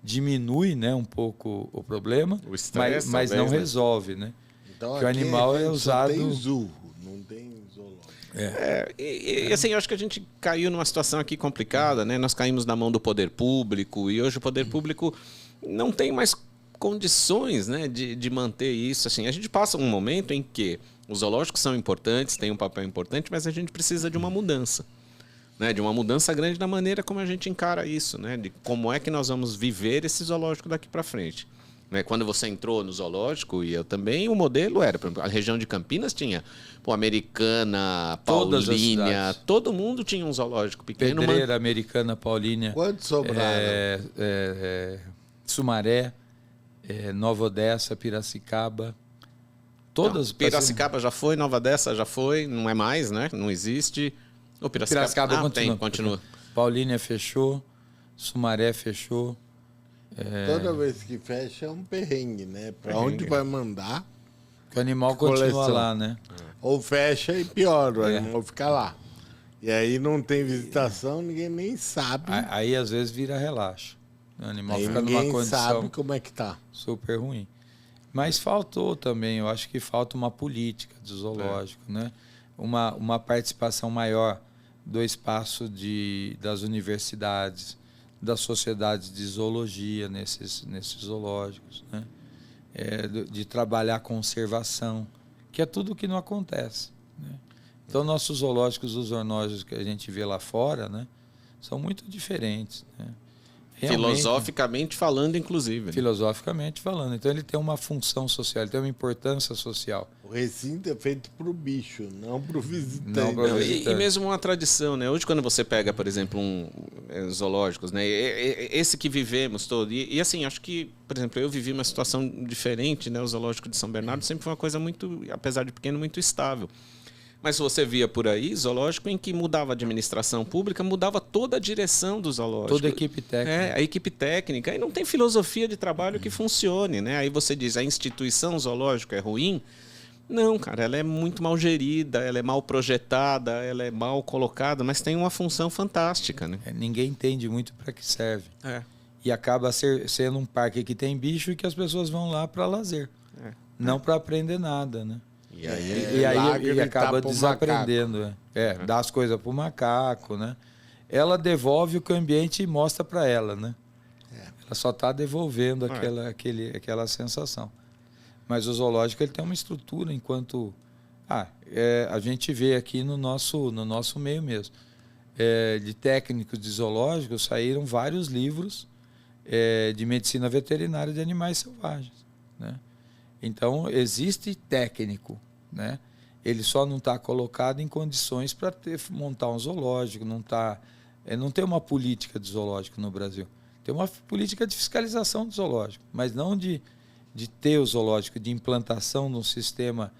diminui, né, um pouco o problema, o estresse, mas não resolve, né? Então, porque o animal é usado... Só tem zoo, não tem zoológico. E assim, eu acho que a gente caiu numa situação aqui complicada, né? Nós caímos na mão do poder público e hoje o poder público não tem mais condições, né, de manter isso. Assim, a gente passa um momento em que os zoológicos são importantes, têm um papel importante, mas a gente precisa de uma mudança. Né, de uma mudança grande na maneira como a gente encara isso, né, de como é que nós vamos viver esse zoológico daqui para frente. Né, quando você entrou no zoológico, e eu também, o modelo era, por exemplo, a região de Campinas tinha Americana, Paulínia, todo mundo tinha um zoológico pequeno. Pedreira, Americana, Paulínia. Quantos sobraram? Sumaré, Nova Odessa, Piracicaba. Todas. Não, Piracicaba já foi, Nova Odessa já foi, não é mais, né? Não existe. O Piracicaba continua. Paulínia fechou, Sumaré fechou. Toda vez que fecha é um perrengue, né? Para onde vai mandar? Que o animal continua lá, né? Ou fecha e pior, o animal fica lá. E aí não tem visitação, ninguém nem sabe. Aí às vezes vira relaxo. O animal aí fica numa condição sabe como é que tá. Super ruim. Mas faltou também, eu acho que falta uma política do zoológico, né? Uma participação maior do espaço das universidades, das sociedades de zoologia nesses zoológicos, né? De trabalhar a conservação, que é tudo que não acontece, né? Então, nossos zoológicos, os zoológicos que a gente vê lá fora, né, são muito diferentes, né? Filosoficamente falando, inclusive. Filosoficamente falando. Então, ele tem uma função social, ele tem uma importância social. O recinto é feito para o bicho, não para o visitante. E mesmo uma tradição, né? Hoje, quando você pega, por exemplo, zoológicos, né? Esse que vivemos todo. E assim, acho que, por exemplo, eu vivi uma situação diferente, né? O zoológico de São Bernardo sempre foi uma coisa muito, apesar de pequeno, muito estável. Mas você via por aí zoológico em que mudava a administração pública, mudava toda a direção do zoológico. Toda a equipe técnica. A equipe técnica. Aí não tem filosofia de trabalho que funcione, né? Aí você diz, a instituição zoológica é ruim? Não, cara, ela é muito mal gerida, ela é mal projetada, ela é mal colocada, mas tem uma função fantástica, né? Ninguém entende muito para que serve. E acaba sendo um parque que tem bicho e que as pessoas vão lá para lazer. Não para aprender nada, né? E aí acaba desaprendendo. Dá as coisas para o macaco, né? Ela devolve o que o ambiente mostra para ela, né? Ela só está devolvendo aquela sensação. Mas o zoológico ele tem uma estrutura enquanto... a gente vê aqui no nosso meio mesmo. De técnicos de zoológico saíram vários livros de medicina veterinária de animais selvagens, né? Então, existe técnico, né? Ele só não está colocado em condições para montar um zoológico, não tem uma política de zoológico no Brasil. Tem uma política de fiscalização do zoológico, mas não de ter o zoológico, de implantação de um sistema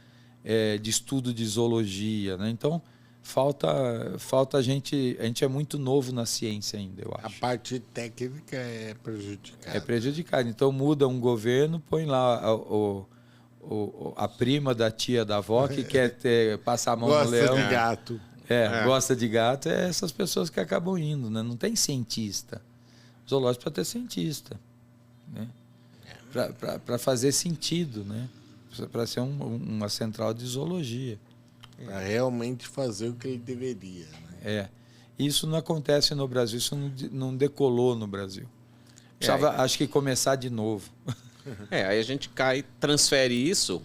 de estudo de zoologia, né? Então, falta a gente é muito novo na ciência ainda, eu acho. A parte técnica é prejudicada. É prejudicada. Então, muda um governo, põe lá a prima da tia da avó que quer passar a mão no leão. Gosta de gato. Gosta de gato. É essas pessoas que acabam indo, né? Não tem cientista. O zoológico precisa ter cientista, né? Para fazer sentido, né? Para ser uma central de zoologia. Para realmente fazer o que ele deveria, né? Isso não acontece no Brasil, isso não decolou no Brasil. Precisava, acho que, começar de novo. Aí a gente transfere isso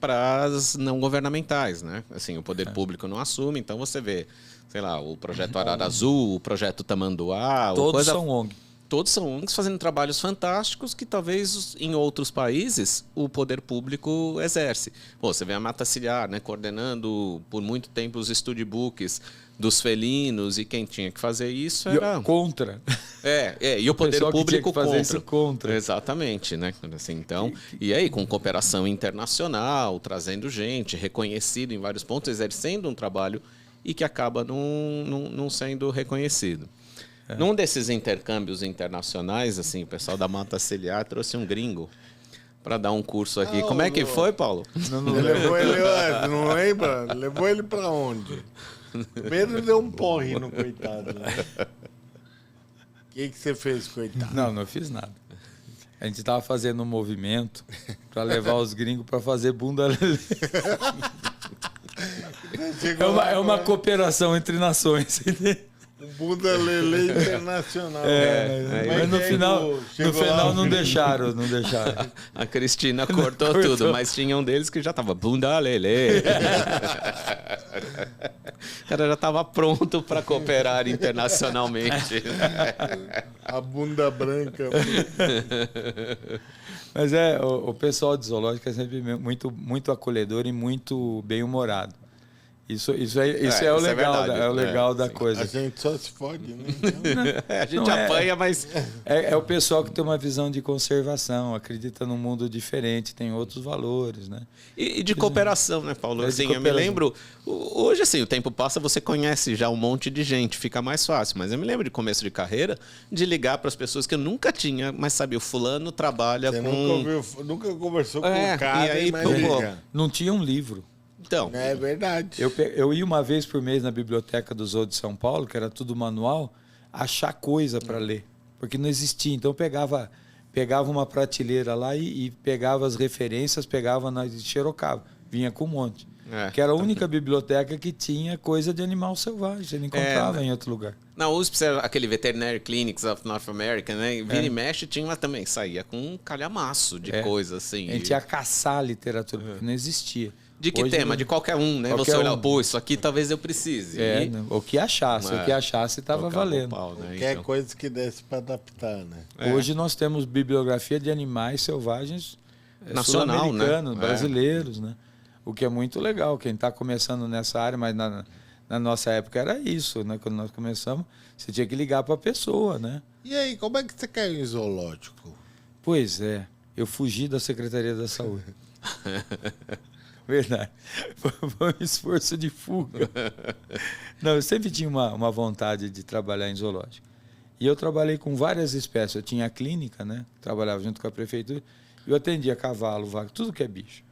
para as não governamentais, né? Assim, o poder público não assume, então você vê, sei lá, o projeto Arara Azul, o projeto Tamanduá... Todos são ONG. Todos são ONGs fazendo trabalhos fantásticos que talvez em outros países o poder público exerce. Pô, você vê a Mata Ciliar, né, coordenando por muito tempo os studybooks dos felinos, e quem tinha que fazer isso era... Contra. E o poder público fazer isso contra. Exatamente, né? Assim, então, e aí, com cooperação internacional, trazendo gente, reconhecido em vários pontos, exercendo um trabalho e que acaba não sendo reconhecido. Num desses intercâmbios internacionais, assim, o pessoal da Mata Ciliar trouxe um gringo para dar um curso aqui. Como é que foi, Paulo? Levou ele, não lembra? Levou ele para onde? Pedro deu um porre no coitado. Né? O que você fez, coitado? Não fiz nada. A gente estava fazendo um movimento para levar os gringos para fazer bunda lelê. É uma cooperação entre nações. Bunda Lelê Internacional. Mas no final não deixaram. A Cristina cortou tudo, mas tinha um deles que já estava Bunda Lelê. O cara já estava pronto para cooperar internacionalmente. A bunda branca. Mas o pessoal de zoológico é sempre muito acolhedor e muito bem-humorado. Isso é o legal, verdade, o legal da coisa. A gente só se fode, né? A gente apanha, mas... É o pessoal que tem uma visão de conservação, acredita num mundo diferente, tem outros valores, né? E de cooperação, né, Paulo? Assim, eu me lembro... Hoje, assim, o tempo passa, você conhece já um monte de gente, fica mais fácil. Mas eu me lembro de começo de carreira, de ligar para as pessoas que eu nunca tinha, mas sabia, o fulano trabalha com... Nunca conversou com o cara, e aí, mas liga. Não tinha um livro. Então, é verdade. Eu ia uma vez por mês na biblioteca do Zoo de São Paulo, que era tudo manual, achar coisa para ler, porque não existia. Então eu pegava uma prateleira lá e pegava as referências, pegava e xerocava, vinha com um monte. Que era a única biblioteca que tinha coisa de animal selvagem, você não encontrava em outro lugar. Na USP, aquele Veterinary Clinics of North America, né? Vira e mexe, tinha lá também, saía com um calhamaço de coisa assim. A gente ia caçar literatura, porque não existia. De que Hoje, tema? De qualquer um, né? Você olha, pô, isso aqui talvez eu precise. O que achasse estava valendo. Pau, né? Qualquer coisa que desse para adaptar, né? Hoje nós temos bibliografia de animais selvagens nacional, sul-americanos, né? brasileiros, né? O que é muito legal. Quem está começando nessa área, mas na nossa época era isso, né? Quando nós começamos, você tinha que ligar para a pessoa, né? E aí, como é que você caiu em zoológico? Pois é, eu fugi da Secretaria da Saúde. Verdade. Foi um esforço de fuga. Não, eu sempre tinha uma vontade de trabalhar em zoológico. E eu trabalhei com várias espécies. Eu tinha a clínica, né? Trabalhava junto com a prefeitura. Eu atendia cavalo, vaca, tudo que é bicho.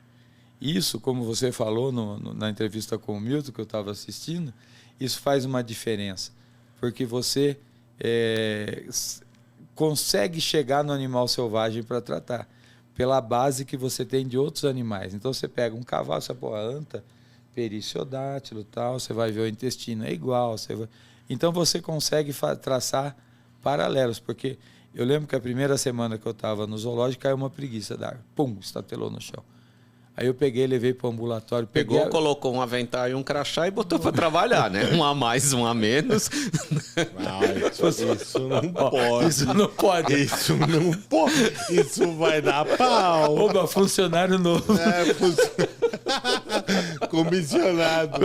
Isso, como você falou na entrevista com o Milton, que eu estava assistindo, isso faz uma diferença. Porque você consegue chegar no animal selvagem para tratar, pela base que você tem de outros animais. Então você pega um cavalo, você põe a anta, periciodátilo, tal, você vai ver o intestino, é igual. Então você consegue traçar paralelos, porque eu lembro que a primeira semana que eu estava no zoológico, caiu uma preguiça da árvore, pum, estatelou no chão. Aí eu peguei, levei para o ambulatório. Colocou um avental e um crachá e botou para trabalhar, né? Um a mais, um a menos. Isso não pode. Isso não pode. Isso não pode. Isso vai dar pau. Oba, funcionário novo. Comissionado.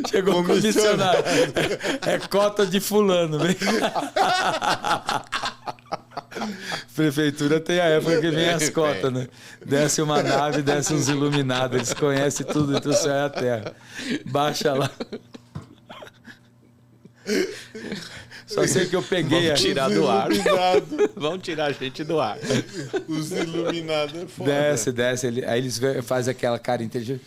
Chegou comissionado. É cota de fulano. Vem. Prefeitura tem a época que vem as cotas, né? Desce uma nave, desce uns iluminados, eles conhecem tudo entre o céu e a terra. Baixa lá. Só sei que eu peguei... Vamos tirar do ar. Vamos tirar a gente do ar. Os iluminados é foda. Desce. Aí eles fazem aquela cara inteligente.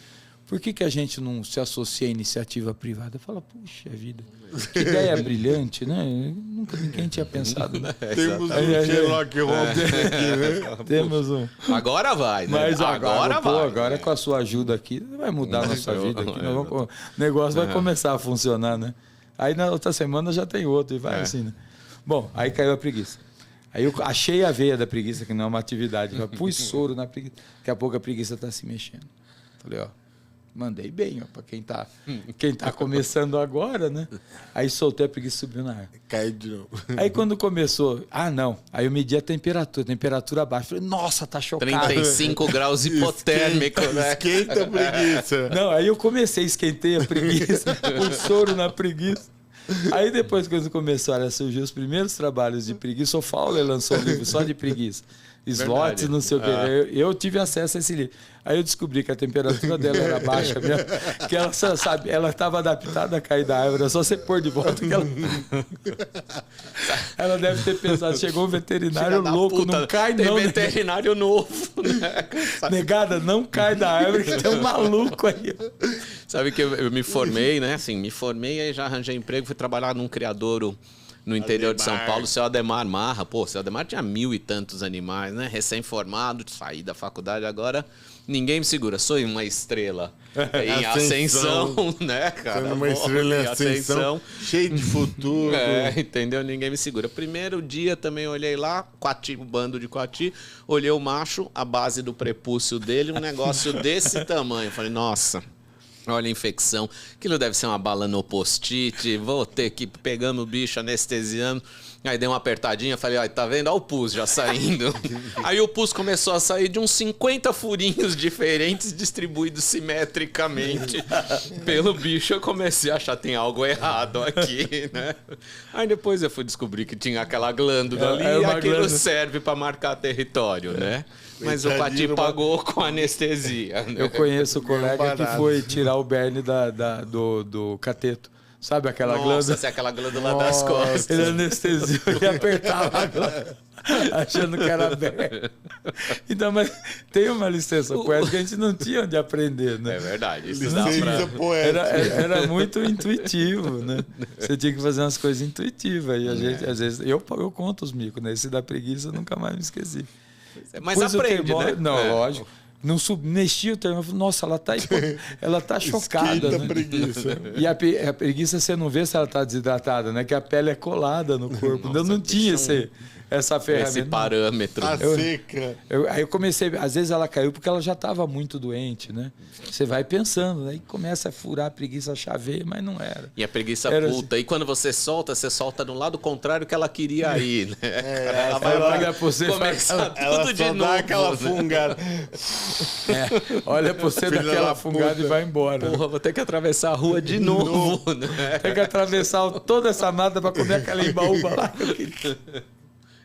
Por que a gente não se associa à iniciativa privada? Fala, puxa vida, que ideia brilhante, né? Nunca ninguém tinha pensado. Né? Temos um Sherlock Holmes aqui, né? Temos um. Agora vai, né? Mas agora com a sua ajuda aqui, vai mudar a nossa vida. Aqui, o negócio vai começar a funcionar, né? Aí na outra semana já tem outro e vai assim, né? Bom, aí caiu a preguiça. Aí eu achei a veia da preguiça, que não é uma atividade. Eu pus soro na preguiça. Daqui a pouco a preguiça está se mexendo. Falei, ó, mandei bem, ó, para quem tá começando agora, né? Aí soltei a preguiça e subiu na árvore. Caiu de novo. Aí quando começou, não. Aí eu medi a temperatura baixa. Falei, nossa, tá chocado. 35 graus hipotérmico, né? Esquenta a preguiça. Não, aí eu comecei, esquentei a preguiça, pus soro na preguiça. Aí depois, quando começaram a surgir os primeiros trabalhos de preguiça, o Fowler lançou um livro só de preguiça. Slots, não sei o quê. Eu tive acesso a esse livro. Aí eu descobri que a temperatura dela era baixa mesmo, que ela só sabe, ela estava adaptada a cair da árvore, é só você pôr de volta que ela deve ter pensado, chegou um veterinário louco, puta, não cai tem não. veterinário novo, né? Negada, não cai da árvore que tem um maluco aí. Sabe que eu me formei, né? Assim, me formei e já arranjei emprego, fui trabalhar num criadouro no interior de São Paulo, o seu Ademar Marra. Pô, o seu Ademar tinha 1000 e tantos animais, né? Recém-formado, saí da faculdade, agora ninguém me segura. Sou uma estrela em ascensão, né, cara? Sendo uma estrela em ascensão, cheio de futuro. Entendeu? Ninguém me segura. Primeiro dia também olhei lá, um bando de coati, olhei o macho, a base do prepúcio dele, um negócio desse tamanho. Falei, nossa... Olha a infecção, aquilo deve ser uma balanopostite, vou ter que ir pegando o bicho, anestesiando. Aí dei uma apertadinha, falei, ó, tá vendo? Olha o pus já saindo. Aí o pus começou a sair de uns 50 furinhos diferentes, distribuídos simetricamente pelo bicho. Eu comecei a achar que tem algo errado aqui, né? Aí depois eu fui descobrir que tinha aquela glândula ali e aquilo glândula serve para marcar território, né? Mas o Pati pagou com anestesia. Né? Eu conheço o colega que foi tirar o berne do cateto. Sabe aquela glândula? Nossa, aquela glândula das costas. Ele anestesiou e apertava a glândula, achando que era berne. Então, mas tem uma licença poética que a gente não tinha onde aprender, né? É verdade. Isso licença poética. Era muito intuitivo, né? Você tinha que fazer umas coisas intuitivas. E a gente, às vezes, eu conto os micos, né? Esse da preguiça eu nunca mais me esqueci. Mas aprende, né? Não, lógico. Não mexia o termo. Nossa, ela tá chocada. Esquenta né? a preguiça. E a preguiça você não vê se ela tá desidratada, né? Que a pele é colada no corpo. Nossa, não tinha essa ferramenta. Esse parâmetro. Tá seca. Aí eu comecei, às vezes ela caiu porque ela já estava muito doente, né? Você vai pensando, aí começa a furar a preguiça, chaveia, mas não era. E a preguiça puta. Assim. E quando você solta no lado contrário que ela queria ir, né? Ela vai olhar pra você, começar tudo de novo. Dá aquela fungada. Olha pra você daquela fungada e vai embora. Porra, vou ter que atravessar a rua de novo. Né? Tem que atravessar toda essa mata para comer aquela embaúba lá que eu queria.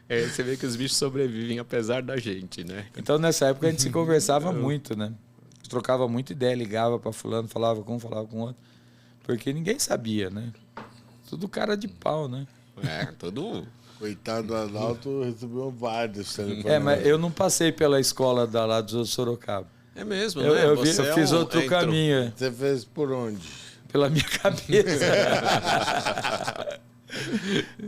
Você vê que os bichos sobrevivem apesar da gente, né? Então, nessa época, a gente se conversava muito, né? Trocava muita ideia, ligava para fulano, falava com um, falava com outro. Porque ninguém sabia, né? Tudo cara de pau, né? Tudo... Coitado do Adalto, recebeu vários telefones. Mas eu não passei pela escola lá do Sorocaba. É mesmo, né? Eu fiz outro entrou. caminho. Você fez por onde? Pela minha cabeça.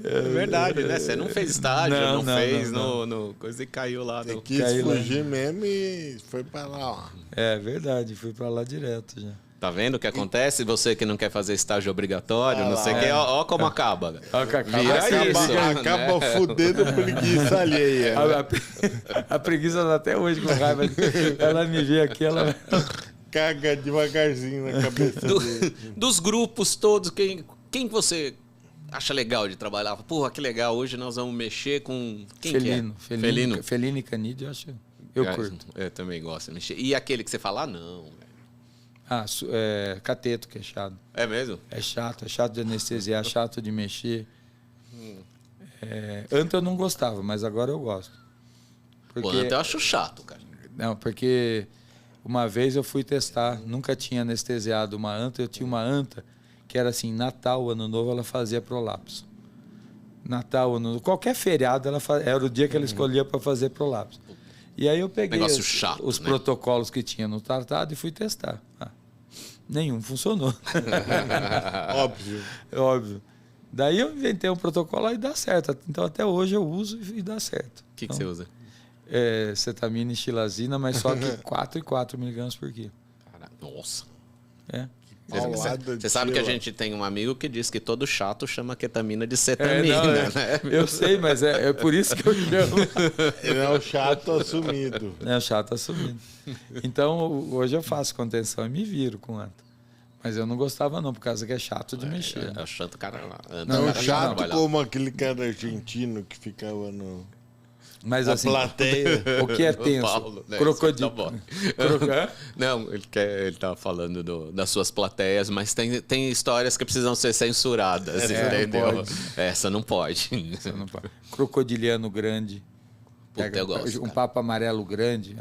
É verdade, né? Você não fez estágio, não fez no coisa e caiu lá. Você quis fugir mesmo e foi pra lá, ó. É verdade, fui pra lá direto já. Tá vendo o que acontece? Você que não quer fazer estágio obrigatório, não sei o que, ó como acaba. Acaba fudendo preguiça alheia. A preguiça tá até hoje com raiva. Ela me vê aqui, ela... Caga devagarzinho na cabeça dele. Dos grupos todos, quem você acha legal de trabalhar? Porra, que legal, hoje nós vamos mexer com... Quem Felino. Que é? Felino. Felino e Canídeo, eu curto. Eu também gosto de mexer. E aquele que você fala, não... Cateto, que é chato. É mesmo? É chato de anestesiar, chato de mexer. Antes eu não gostava, mas agora eu gosto. Antes eu acho chato, cara. Não, porque uma vez eu fui testar, nunca tinha anestesiado uma anta, eu tinha uma anta que era assim, Natal, Ano Novo, ela fazia prolapso. Natal, Ano Novo, qualquer feriado, era o dia que ela escolhia para fazer prolapso. E aí eu peguei os protocolos que tinha no tratado e fui testar. Nenhum funcionou. Óbvio. Daí eu inventei um protocolo e dá certo. Então até hoje eu uso e dá certo. O que você usa? Cetamina e xilazina, mas só que 4,4 mg por quilo. Nossa. Ao lado de Você sabe que a Sheila. gente tem um amigo que diz que todo chato chama ketamina de cetamina, né? Eu sei, mas é por isso que eu chamo. Ele é o chato assumido. É o chato assumindo. Então, hoje eu faço contenção e me viro com anta. Mas eu não gostava não, por causa que é chato de mexer. É o chato cara lá. Não, cara chato trabalhar. como aquele cara argentino que ficava no... Mas A assim, plateia. o que é tenso? Paulo, né? Crocodilo. Tá bom. Croca- Não, ele tá falando das suas plateias, mas tem histórias que precisam ser censuradas, Essa não entendeu? pode. Essa não pode. Você não pode. Crocodiliano grande. Puta, eu gosto, um cara. papo amarelo grande.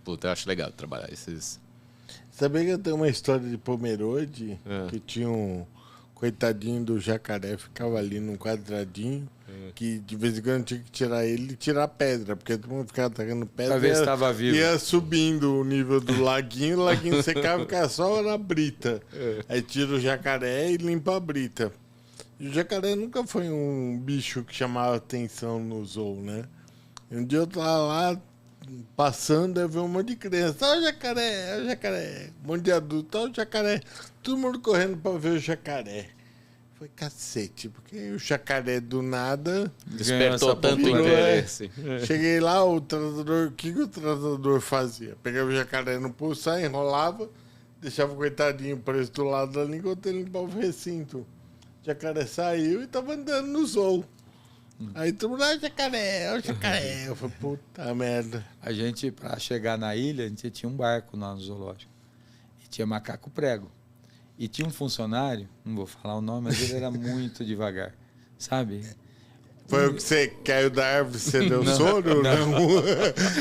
Puta, eu acho legal trabalhar esses... Sabia que eu tenho uma história de Pomerode que tinha um coitadinho do jacaré, ficava ali num quadradinho, que de vez em quando tinha que tirar ele e tirar pedra, porque todo mundo ficava atacando pedra. Pra ver se ia- tava vivo. Ia subindo o nível do laguinho, o laguinho secava e ficava só na brita. Aí tira o jacaré e limpa a brita. E o jacaré nunca foi um bicho que chamava atenção no zoo, né? E um dia eu tava lá passando, eu vi um monte de criança. Olha o jacaré, olha o jacaré. Um monte de adulto, olha o jacaré. Todo mundo correndo pra ver o jacaré. Foi cacete, porque o jacaré do nada. Despertou essa tanto virou, interesse. Cheguei lá, o tratador, o que o tratador fazia? Pegava o jacaré no pulsar, enrolava, deixava o coitadinho preso do lado da língua enquanto ele limpava o recinto. O jacaré saiu e tava andando no zoo. Aí todo mundo, olha o jacaré. Eu falei, puta merda. A gente, para chegar na ilha, a gente tinha um barco lá no zoológico. E tinha macaco prego. E tinha um funcionário, não vou falar o nome, mas ele era muito devagar. Sabe? Foi o que você caiu da árvore e você deu soro? Não.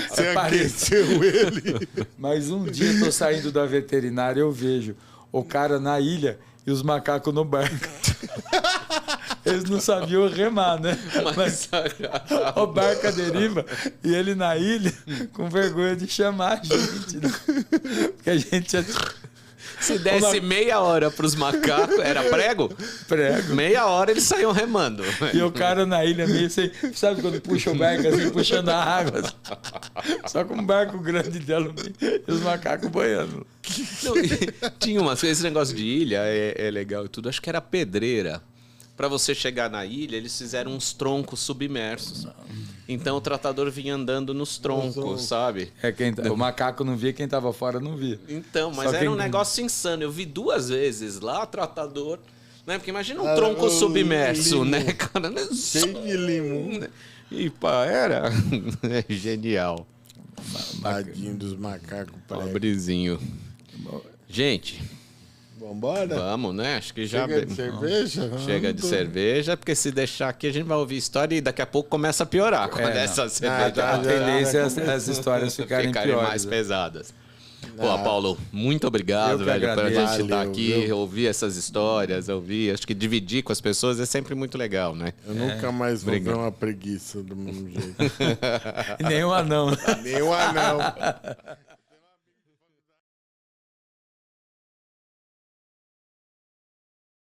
Você Parece. aqueceu ele. Mas um dia eu tô saindo da veterinária e eu vejo o cara na ilha e os macacos no barco. Eles não sabiam remar, né? Mas o barco à deriva e ele na ilha com vergonha de chamar a gente. Né? Porque a gente tinha Se desse meia hora pros macacos, era prego? prego. Meia hora eles saíam remando. E o cara na ilha meio assim, sabe quando puxa o barco assim, puxando a água? Assim? Só com um barco grande de alumínio e os macacos boiando. Não, tinha umas coisas, esse negócio de ilha é legal e tudo. Acho que era pedreira. Para você chegar na ilha, eles fizeram uns troncos submersos. Então o tratador vinha andando nos troncos, sabe? É, o macaco não via, quem tava fora não via. Então, mas Só era quem- um negócio insano. Eu vi 2 vezes lá, tratador... Né? Porque imagina um Ah, tronco o submerso, limo. né, cara? Cheio de limão. E pá, era é genial. Tadinho dos macacos. prego. Pobrezinho. Gente, Vambora? vamos, né? Acho que já... Chega de cerveja? Chega de cerveja, porque se deixar aqui a gente vai ouvir história e daqui a pouco começa a piorar. Quando essa cerveja tá, A já, tendência é já as histórias ficarem piores. mais né? pesadas. Pô, Paulo, muito obrigado, Eu que velho, por a agradeço. gente estar Valeu, aqui, viu? ouvir essas histórias, ouvir. Acho que dividir com as pessoas é sempre muito legal, né? Eu nunca mais vou ver obrigado. uma preguiça do mesmo jeito. E nem um anão. Nem um anão.